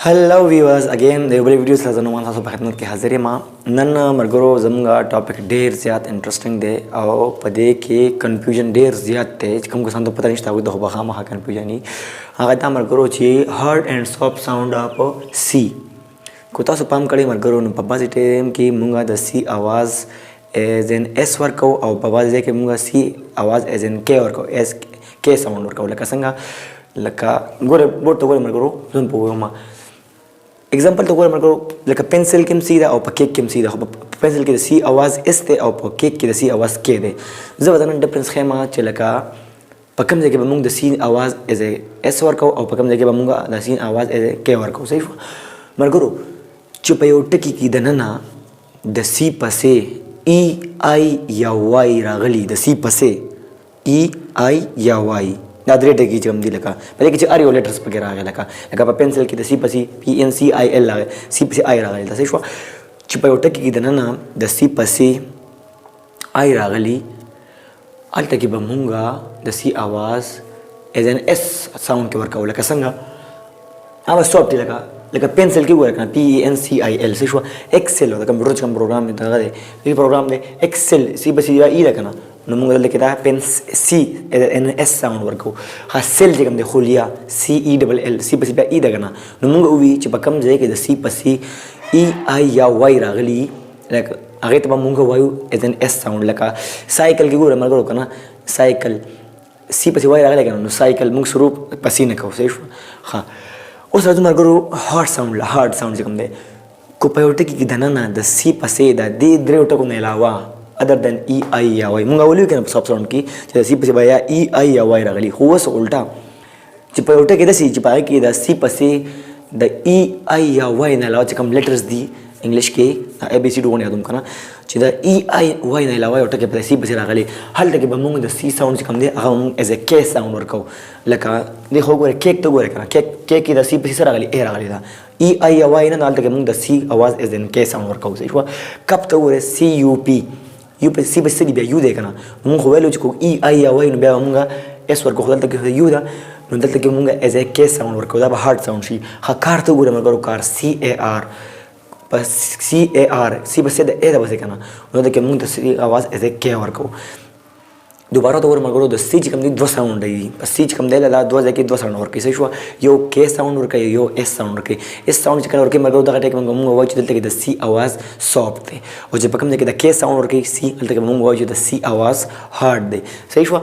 Hello viewers, again the bel videos لازم نوان تاسو په خدمت کې حاضر یم. نن مرګرو زموږ ټاپک ډیر زیات انټرېسټینګ دی او په دې کې کنفیوژن ډیر زیات دی چې کوم کسان ته پته نشته هغوی د خامخا کنفیوژن وي. هغه دا مرګرو چې هارډ اینډ سافټ ساوند اف سی. کو تاسو پام کړئ مرګرو نو په بعضې ټایم کې موږ د سی اواز ایز ان اس ورکو او په بعضې ځای کې موږ سی اواز ایز ان کې ورکو ایز کې ساوند ورکو لکه څنګه لکه ګوره بورډ ته ګوره مرګرو زه په وایم اگزامپل ته ګوره مرګرو لکه پنسل کې هم سی ده او په کیک کې هم سی ده. خو په پنسل کې د سی اواز اس دی او په کیک کې د سی اواز کې دی. زه به نن ډفرنس ښیم چې لکه په کوم ځای کې به موږ د سی اواز ایز اس ورکو او په کوم ځای کې به موږ د سی اواز ایز کې ورکو. صحیح شوه مرګرو چې په یو ټکي کې دننه د سی پسې ای آی یا وای راغلی د سی پسې ای آی یا وای دا درې ټکي چې کوم دي لکه په دې کې چې هر یو لیټرس پکې راغلی لکه په پنسل کې د سی پسې پی ان سی آی ایل راغلی سی پسې آی راغلی. دا صحیح شوه چې په یو ټکي کې دننه د سی پسې آی راغلی هلته کې به مونږ د سی اواز ایز ان اس ساوند کې ورکوو لکه څنګه هغه سافټ دی لکه پنسل کې وګوره کنه پی ای ان سی آی ایل. صحیح شوه ایکسل د کمپیوټر چې کوم پروګرام دی دغه دی دې پروګرام دی ایکسل سی پسې یا ای ده که نه نو موږ دلته کې دا پنس سی ان اس ساوند ورکو. ها سیل چې کوم دی خولیا سی ای ډبل ایل سی پسې بیا ای ده که نه نو موږ ووایو چې په کوم ځای کې د سی پسې ای آی یا وای راغلي لکه هغې ته به موږ وایو ایز ان اس ساوند. لکه سایکل کې ګوره ملګرو که نه سایکل سی پسې وای راغلی که نه نو سایکل موږ شروع پسې نه کوو. صحیح شوه ښه اوس راځو ملګرو هارډ ساوند هارډ ساوند چې کوم دی کو په یو ټکي کې دننه د سی پسې د دې درېو ټکو نه علاوه other than ای آی یا وای مونږ ولیو کنه په سافټ ساوند کې چې د سی پسې به یا ای آی یا وای راغلي. خو اوس الټا چې په یو ټکي داسې چې په هغې کې د سی پسې د ای آی یا وای نه علاوه چې کوم لیټرز دي انګلیش کې ای بی سی ډي ونه یادوم که نه چې د ای آی وای نه علاوه یو ټکی په سی پسې راغلی هلته کې به مونږ د سی ساوند چې کوم دی هغه مونږ ایز ا کې ساوند ورکوو. لکه دې خو ګوره کیک ته ګوره که نه کیک کې د سی پسې څه راغلي ای راغلی ده ای آی یا وای نه هلته کې مونږ د سی اواز ایز ان کې ساوند ورکوو. صحیح شوه کپ ته ګوره سی یو پی یو په سی پسې دی بیا یو دی که نه مونږ خو ویلو چې کو ای آی یا وای نو بیا به مونږ اس ورکوو. خو دلته کې یو ده نو دلته کې مونږ ایز ا کې ساوند ورکوو دا به هارډ ساوند شي. ښه کار ته ګوره ملګرو کار سی ای آر په سی ای آر سی پسې د ای ده پسې که نه نو دلته کې مونږ د سی اواز ایز ا کې ورکوو. دوباره ته ګوره ملګرو د سی چې کوم دی دوه ساونډ دي په سی چې کوم دی دا دوه ځای کې دوه ساونډ ورکوي. صحیح شوه یو کې ساوند ورکوي یو اس ساوند ورکوي. اس ساوند چې کله ورکوي ملګرو دغه ټی کې مونږ وایو چې دلته کې د سی اواز سافټ دی او چې په کوم ځای کې د کې ساوند ورکوي سی هلته کې مونږ وایو چې د سی اواز هارډ دی. صحیح شوه